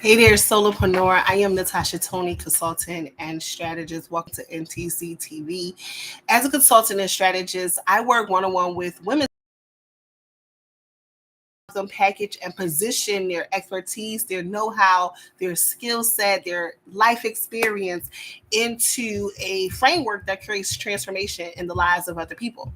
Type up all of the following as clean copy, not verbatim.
Hey there, Solopreneur. I am Natasha Tony, consultant and strategist. Welcome to NTC TV. As a consultant and strategist, I work one-on-one with women to them package and position their expertise, their know-how, their skill set, their life experience into a framework that creates transformation in the lives of other people.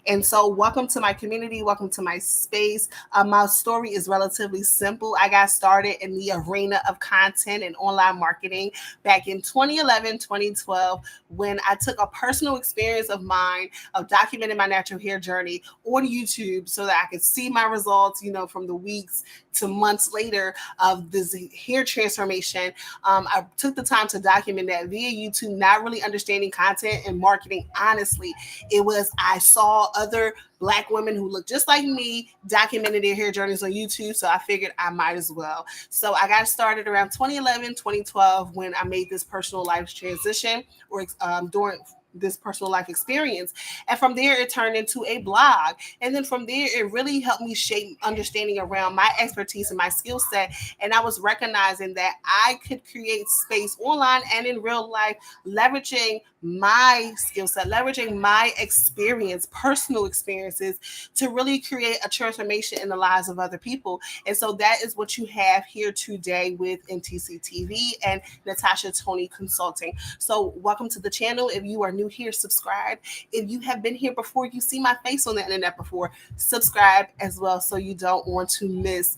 And so, welcome to my community. Welcome to my space. My story is relatively simple. I got started in the arena of content and online marketing back in 2011, 2012, when I took a personal experience of mine of documenting my natural hair journey on YouTube so that I could see my results, from the weeks to months later of this hair transformation. I took the time to document that via YouTube, not really understanding content and marketing. Honestly, it was I saw other Black women who look just like me documented their hair journeys on YouTube, so I figured I might as well. So I got started around 2011, 2012 when I made this personal life transition or during this personal life experience. And from there, it turned into a blog. And then from there, it really helped me shape understanding around my expertise and my skill set. And I was recognizing that I could create space online and in real life, leveraging my skill set, leveraging my experience, personal experiences to really create a transformation in the lives of other people. And so that is what you have here today with NTC TV and Natasha Tony Consulting. So welcome to the channel. If you are new here, subscribe. If you have been here before, you see my face on the internet before, subscribe as well so you don't want to miss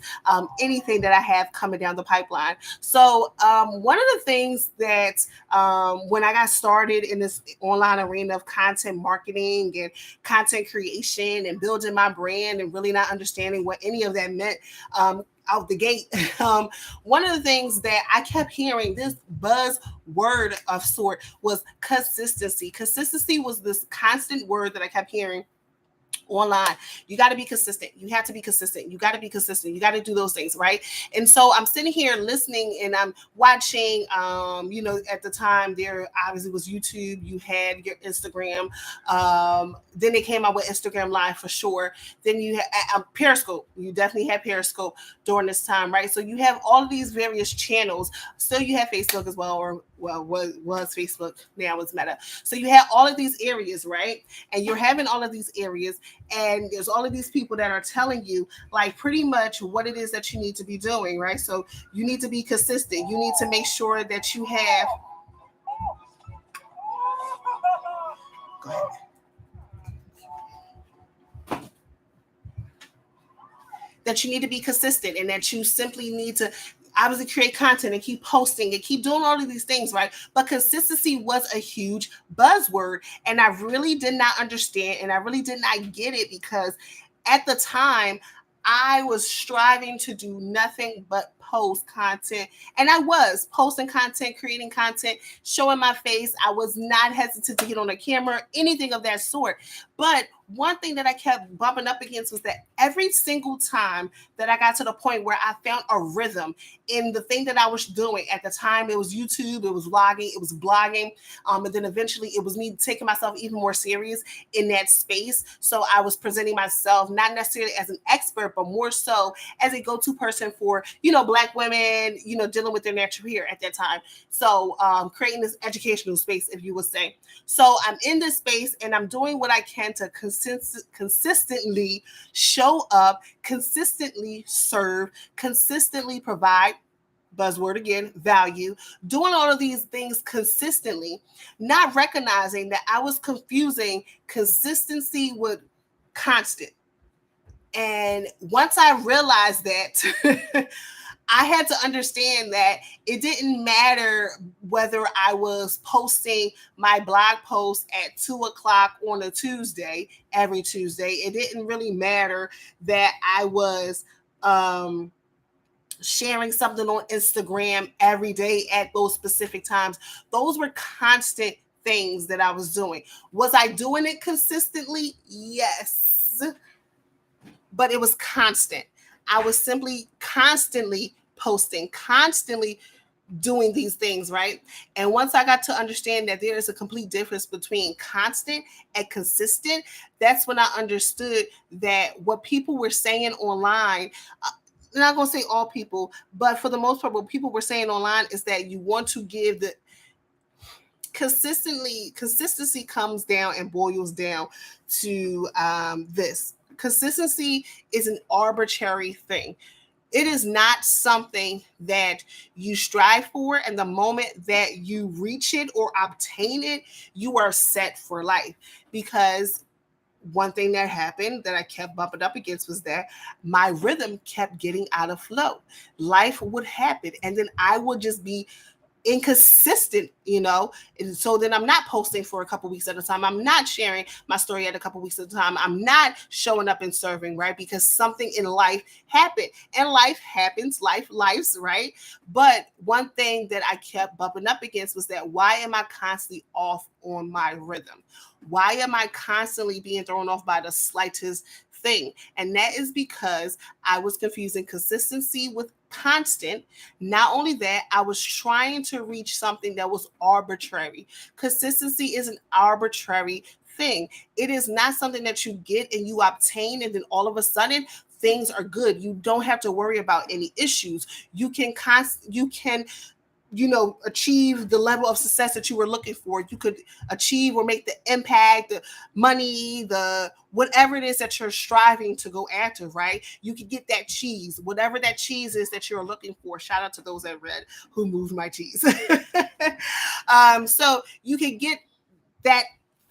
anything that I have coming down the pipeline. So one of the things that when I got started in this online arena of content marketing and content creation and building my brand and really not understanding what any of that meant out the gate. One of the things that I kept hearing, this buzz word of sort, was consistency. Consistency was this constant word that I kept hearing online. You got to be consistent. You have to be consistent. You got to be consistent. You got to do those things, right? And so I'm sitting here listening and I'm watching, at the time there obviously was YouTube, you had your Instagram. Then they came out with Instagram Live for sure. Then you had Periscope. You definitely had Periscope during this time, right? So you have all of these various channels. Still you have Facebook as well, or was Facebook, now it's Meta. So you have all of these areas, right? And you're having all of these areas, and there's all of these people that are telling you like pretty much what it is that you need to be doing, right? So you need to be consistent. You need to make sure that you have, go ahead, that you need to be consistent and that you simply need to obviously create content and keep posting and keep doing all of these things, right? But consistency was a huge buzzword, and I really did not understand and I really did not get it because at the time I was striving to do nothing but post content. And I was posting content, creating content, showing my face. I was not hesitant to get on a camera, anything of that sort. But one thing that I kept bumping up against was that every single time that I got to the point where I found a rhythm in the thing that I was doing at the time, it was YouTube, it was vlogging, it was blogging. And then eventually it was me taking myself even more serious in that space. So I was presenting myself not necessarily as an expert, but more so as a go-to person for, Black women, dealing with their natural hair at that time. So creating this educational space, if you would say. So I'm in this space and I'm doing what I can to consistently show up, consistently serve, consistently provide, buzzword again, value, doing all of these things consistently, not recognizing that I was confusing consistency with constant. And once I realized that, I had to understand that it didn't matter whether I was posting my blog post at 2:00 on a Tuesday, every Tuesday. It didn't really matter that I was sharing something on Instagram every day at those specific times. Those were constant things that I was doing. Was I doing it consistently? Yes. But it was constant. I was simply constantly posting, constantly doing these things, right? And once I got to understand that there is a complete difference between constant and consistent, that's when I understood that what people were saying online, I'm not going to say all people, but for the most part, what people were saying online is that you want to give the consistency comes down and boils down to this. Consistency is an arbitrary thing. It is not something that you strive for, and the moment that you reach it or obtain it, you are set for life. Because one thing that happened that I kept bumping up against was that my rhythm kept getting out of flow. Life would happen, and then I would just be inconsistent, and so then I'm not posting for a couple weeks at a time. I'm not sharing my story at a couple weeks at a time. I'm not showing up and serving, right? Because something in life happened, and life happens, life's right. But one thing that I kept bumping up against was that why am I constantly off on my rhythm? Why am I constantly being thrown off by the slightest thing? And that is because I was confusing consistency with constant. Not only that, I was trying to reach something that was arbitrary. Consistency is an arbitrary thing. It is not something that you get and you obtain, and then all of a sudden things are good. You don't have to worry about any issues. You can achieve the level of success that you were looking for. You could achieve or make the impact, the money, the whatever it is that you're striving to go after, right? You could get that cheese, whatever that cheese is that you're looking for. Shout out to those that read who moved my cheese. So you can get that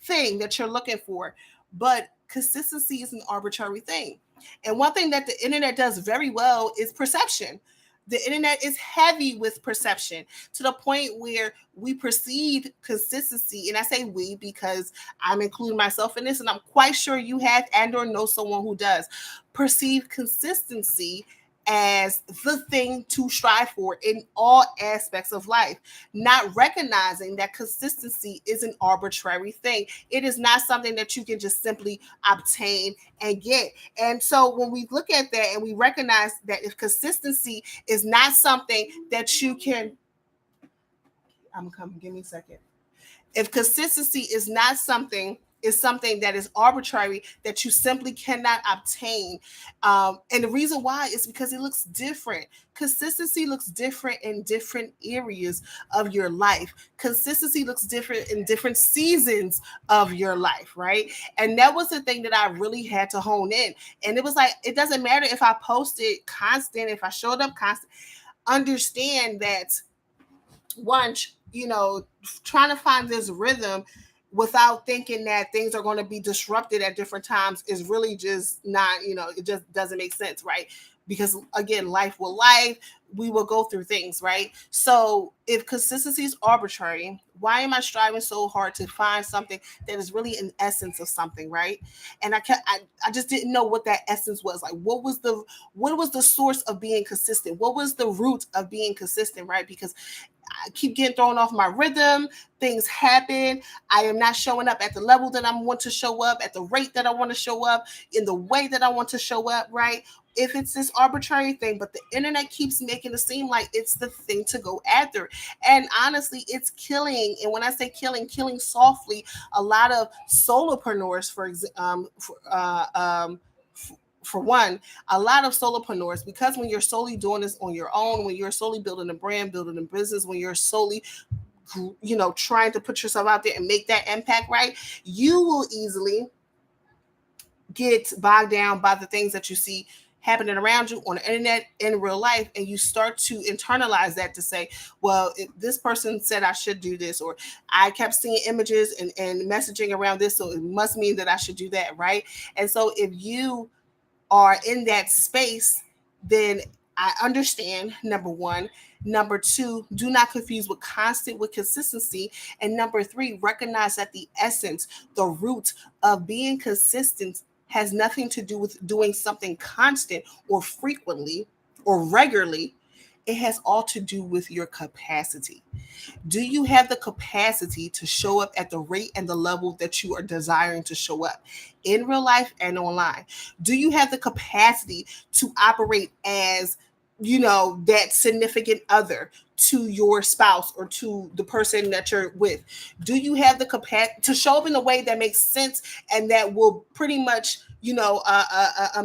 thing that you're looking for, but consistency is an arbitrary thing. And one thing that the internet does very well is perception. The internet is heavy with perception to the point where we perceive consistency. And I say we because I'm including myself in this, and I'm quite sure you have and or know someone who does perceive consistency as the thing to strive for in all aspects of life, not recognizing that consistency is an arbitrary thing. It is not something that you can just simply obtain and get. And so when we look at that and we recognize that if consistency is not something that you can, I'm coming, give me a second. If consistency is not something, is something that is arbitrary that you simply cannot obtain. And the reason why is because it looks different. Consistency looks different in different areas of your life. Consistency looks different in different seasons of your life, right? And that was the thing that I really had to hone in. And it was like, it doesn't matter if I posted constant, if I showed up constant, understand that once, trying to find this rhythm without thinking that things are going to be disrupted at different times is really just not, it just doesn't make sense, right? Because again, life will life, we will go through things, right? So if consistency is arbitrary, why am I striving so hard to find something that is really an essence of something, right? And I just didn't know what that essence was. Like, what was the source of being consistent? What was the root of being consistent, right? Because I keep getting thrown off my rhythm. Things happen. I am not showing up at the level that I want to show up, at the rate that I want to show up, in the way that I want to show up, right? If it's this arbitrary thing, but the internet keeps making it seem like it's the thing to go after. And honestly, it's killing. And when I say killing softly, a lot of solopreneurs, for one, a lot of solopreneurs, because when you're solely doing this on your own, when you're solely building a brand, building a business, when you're solely trying to put yourself out there and make that impact, right, you will easily get bogged down by the things that you see happening around you on the internet, in real life, and you start to internalize that to say, well, if this person said I should do this, or I kept seeing images and messaging around this, so it must mean that I should do that, right? And so if you are in that space, then I understand, number one. Number two, do not confuse with constant with consistency. And number three, recognize that the essence, the root of being consistent has nothing to do with doing something constant or frequently or regularly. It has all to do with your capacity. Do you have the capacity to show up at the rate and the level that you are desiring to show up in real life and online? Do you have the capacity to operate as, that significant other to your spouse or to the person that you're with? Do you have the capacity to show up in a way that makes sense and that will pretty much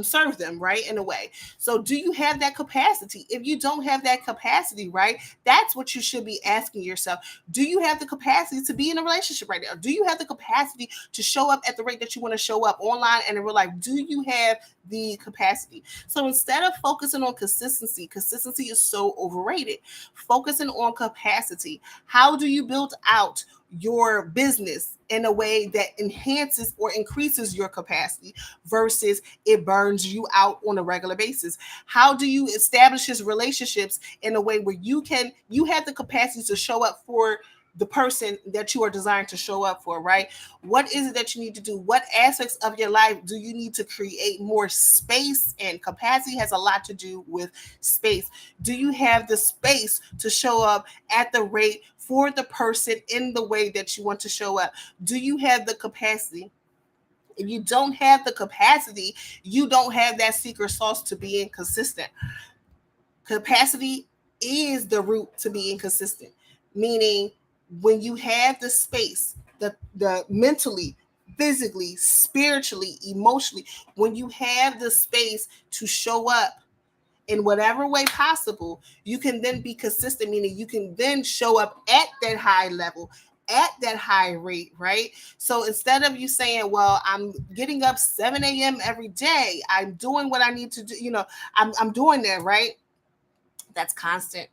serve them, right, in a way. So do you have that capacity? If you don't have that capacity, right, that's what you should be asking yourself. Do you have the capacity to be in a relationship right now? Do you have the capacity to show up at the rate that you want to show up online and in real life? Do you have the capacity? So instead of focusing on consistency is so overrated. Focusing on capacity. How do you build out your business in a way that enhances or increases your capacity versus it burns you out on a regular basis? How do you establish his relationships in a way where you have the capacity to show up for the person that you are designed to show up for, right? What is it that you need to do? What aspects of your life do you need to create more space? And capacity has a lot to do with space. Do you have the space to show up at the rate for the person in the way that you want to show up? Do you have the capacity? If you don't have the capacity, you don't have that secret sauce to being consistent. Capacity is the root to being consistent, meaning when you have the space, the mentally, physically, spiritually, emotionally, when you have the space to show up in whatever way possible, you can then be consistent, meaning you can then show up at that high level, at that high rate, right? So instead of you saying, well, I'm getting up 7 a.m. every day, I'm doing what I need to do, I'm doing that, right? That's constant.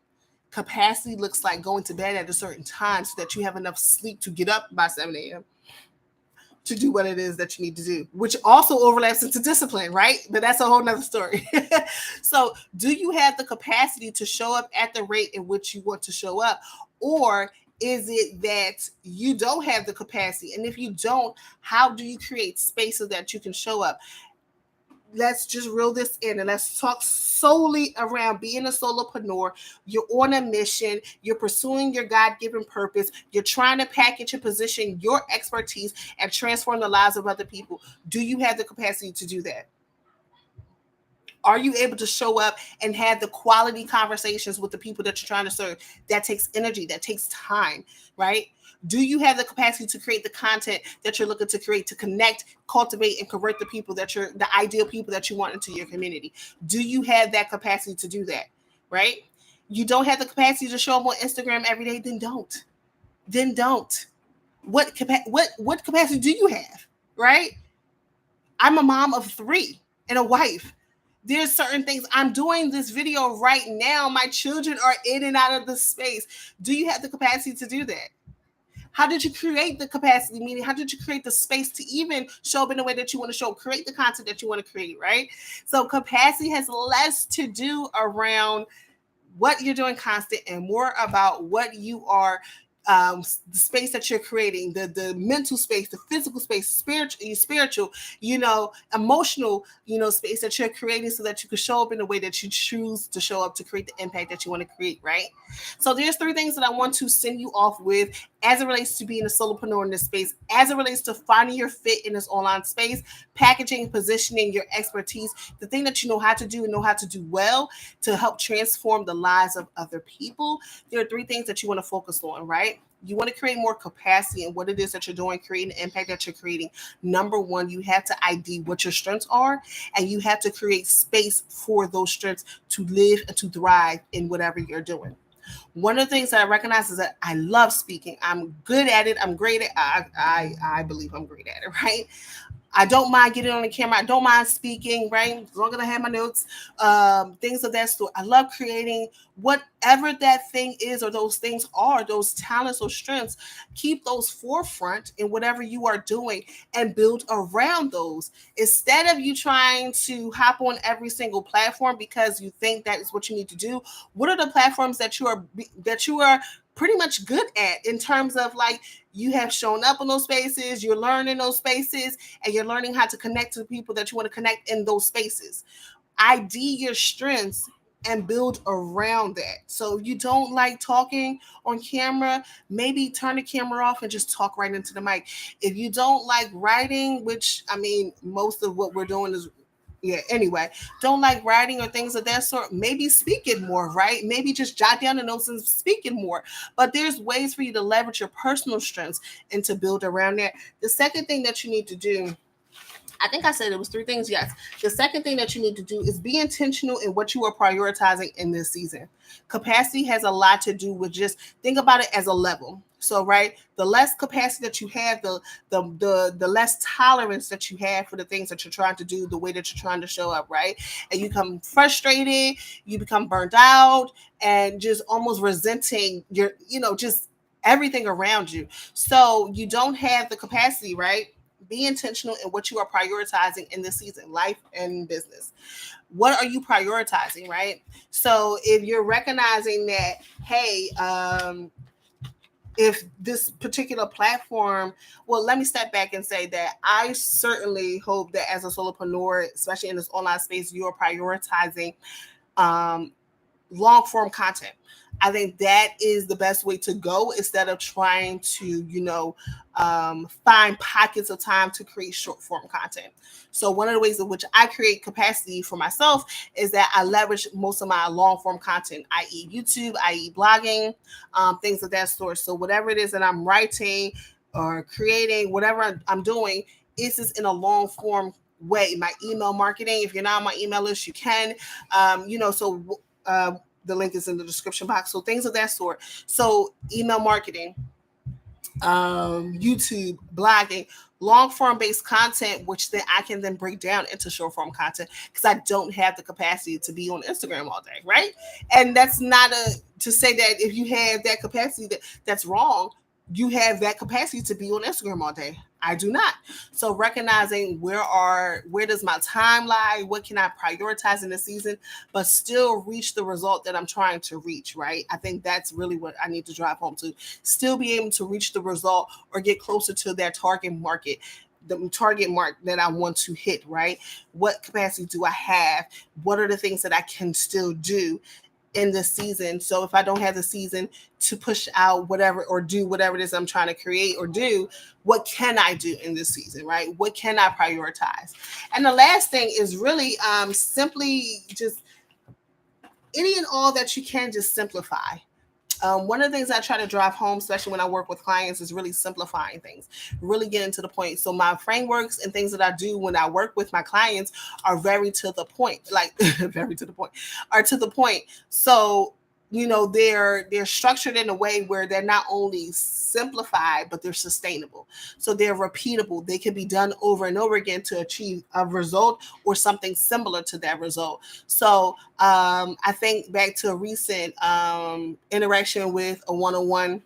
Capacity looks like going to bed at a certain time so that you have enough sleep to get up by 7 a.m. to do what it is that you need to do, which also overlaps into discipline, right? But that's a whole nother story. So do you have the capacity to show up at the rate in which you want to show up? Or is it that you don't have the capacity? And if you don't, how do you create space so that you can show up? Let's just reel this in and let's talk solely around being a solopreneur. You're on a mission. You're pursuing your God-given purpose. You're trying to package and position your expertise and transform the lives of other people. Do you have the capacity to do that? Are you able to show up and have the quality conversations with the people that you're trying to serve? That takes energy, that takes time, right? Do you have the capacity to create the content that you're looking to create, to connect, cultivate, and convert the ideal people that you want into your community? Do you have that capacity to do that, right? You don't have the capacity to show up on Instagram every day, then don't. Then don't. What capacity do you have, right? I'm a mom of 3 and a wife. There's certain things. I'm doing this video right now. My children are in and out of the space. Do you have the capacity to do that? How did you create the capacity? Meaning, how did you create the space to even show up in the way that you want to show, create the content that you want to create, right? So capacity has less to do around what you're doing constant and more about what you are, the space that you're creating, the mental space, the physical space, spiritual, emotional, space that you're creating so that you can show up in the way that you choose to show up to create the impact that you want to create, right? So there's 3 things that I want to send you off with as it relates to being a solopreneur in this space, as it relates to finding your fit in this online space, packaging, positioning your expertise, the thing that you know how to do and know how to do well to help transform the lives of other people. There are 3 things that you want to focus on, right? You want to create more capacity in what it is that you're doing, creating the impact that you're creating. Number 1, you have to ID what your strengths are, and you have to create space for those strengths to live and to thrive in whatever you're doing. One of the things that I recognize is that I love speaking. I'm good at it. I'm great at it. I believe I'm great at it, right? I don't mind getting on the camera. I don't mind speaking, right? As long as I have my notes, things of that sort. I love creating whatever that thing is or those things are, those talents or strengths. Keep those forefront in whatever you are doing and build around those. Instead of you trying to hop on every single platform because you think that is what you need to do, what are the platforms that you are pretty much good at in terms of like you have shown up in those spaces, you're learning those spaces, and you're learning how to connect to the people that you want to connect in those spaces. ID your strengths and build around that. So if you don't like talking on camera, maybe turn the camera off and just talk right into the mic. If you don't like writing, which I mean, most of what we're doing is anyway, don't like writing or things of that sort, maybe speak it more, right? Maybe just jot down the notes and speak it more. But there's ways for you to leverage your personal strengths and to build around that. The second thing that you need to do I think I said it was 3 things. Yes. The second thing that you need to do is be intentional in what you are prioritizing in this season. Capacity has a lot to do with just think about it as a level. So, right, the less capacity that you have, the less tolerance that you have for the things that you're trying to do, the way that you're trying to show up, right? And you become frustrated, you become burnt out, and just almost resenting your, just everything around you. So you don't have the capacity, right? Be intentional in what you are prioritizing in this season, life and business. What are you prioritizing, right? So if you're recognizing that, hey, if this particular platform, well, let me step back and say that I certainly hope that as a solopreneur, especially in this online space, you're prioritizing um, long form content. I think that is the best way to go instead of trying to, find pockets of time to create short form content. So, one of the ways in which I create capacity for myself is that I leverage most of my long form content, i.e., YouTube, i.e., blogging, things of that sort. So, whatever it is that I'm writing or creating, whatever I'm doing, is just in a long form way. My email marketing, if you're not on my email list, you can. The link is in the description box. So things of that sort. So email marketing, YouTube, blogging, long form based content, which then I can then break down into short form content because I don't have the capacity to be on Instagram all day, right? And that's not to say that if you have that capacity that's wrong. You have that capacity to be on Instagram all day. I do not. So recognizing where does my time lie? What can I prioritize in the season, but still reach the result that I'm trying to reach, right? I think that's really what I need to drive home to. Still be able to reach the result or get closer to that target market, the target mark that I want to hit, right? What capacity do I have? What are the things that I can still do in this season? So if I don't have the season to push out whatever or do whatever it is I'm trying to create or do, what can I do in this season, right? What can I prioritize? And the last thing is really simply just any and all that you can just simplify. One of the things I try to drive home, especially when I work with clients, is really simplifying things, really getting to the point. So my frameworks and things that I do when I work with my clients are very to the point, like very to the point, are to the point. So they're structured in a way where they're not only simplified but they're sustainable, so they're repeatable. They can be done over and over again to achieve a result or something similar to that result. So I think back to a recent interaction with a one-on-one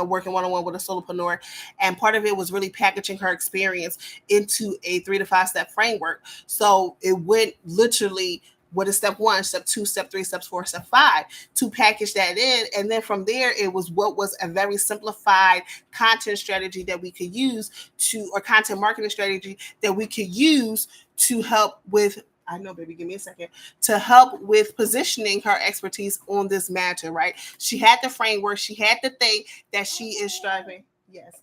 working one-on-one with a solopreneur, and part of it was really packaging her experience into a 3 to 5 step framework. So it went literally, what is step 1, step 2, step 3, step 4, step 5, to package that in. And then from there, it was what was a very simplified content strategy that we could use or content marketing strategy that we could use to help with, I know, baby, give me a second, to help with positioning her expertise on this matter, right? She had the framework, she had the thing that she is striving. Yes,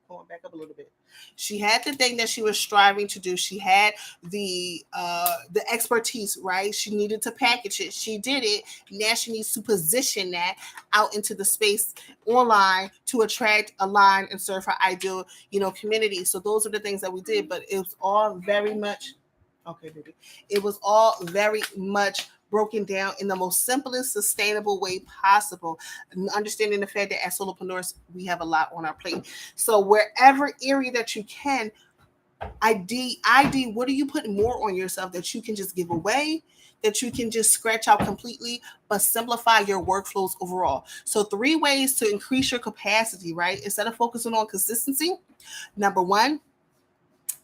going back up a little bit. She had the thing that she was striving to do. She had the expertise, right? She needed to package it. She did it. Now she needs to position that out into the space online to attract, align, and serve her ideal, community. So those are the things that we did, but it was all very much okay, baby. It was all very much broken down in the most simplest, sustainable way possible. Understanding the fact that as solopreneurs, we have a lot on our plate. So wherever area that you can, ID, what are you putting more on yourself that you can just give away, that you can just scratch out completely, but simplify your workflows overall. So 3 ways to increase your capacity, right? Instead of focusing on consistency, number 1,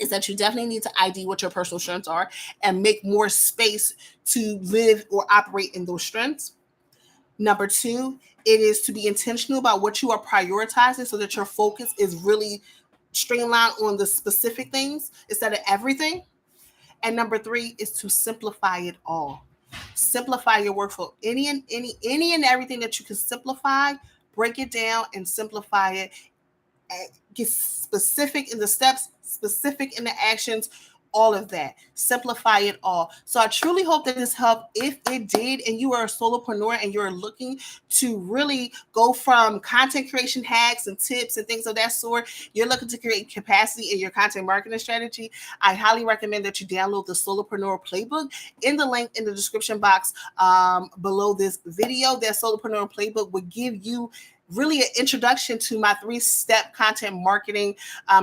is that you definitely need to ID what your personal strengths are and make more space to live or operate in those strengths. Number 2, it is to be intentional about what you are prioritizing so that your focus is really streamlined on the specific things instead of everything. And number 3 is to simplify it all. Simplify your workflow. Any and everything that you can simplify, break it down and simplify it. Get specific in the steps, specific in the actions, all of that. Simplify it all. So I truly hope that this helped. If it did, and you are a solopreneur and you're looking to really go from content creation hacks and tips and things of that sort, you're looking to create capacity in your content marketing strategy, I highly recommend that you download the Solopreneur Playbook in the link in the description box below this video. That Solopreneur Playbook would give you really an introduction to my 3-step content marketing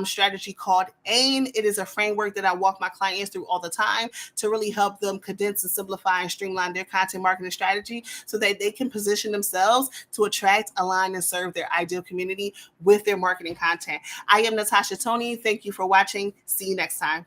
strategy called AIM. It is a framework that I walk my clients through all the time to really help them condense and simplify and streamline their content marketing strategy so that they can position themselves to attract, align, and serve their ideal community with their marketing content. I am Natasha Tony. Thank you for watching. See you next time.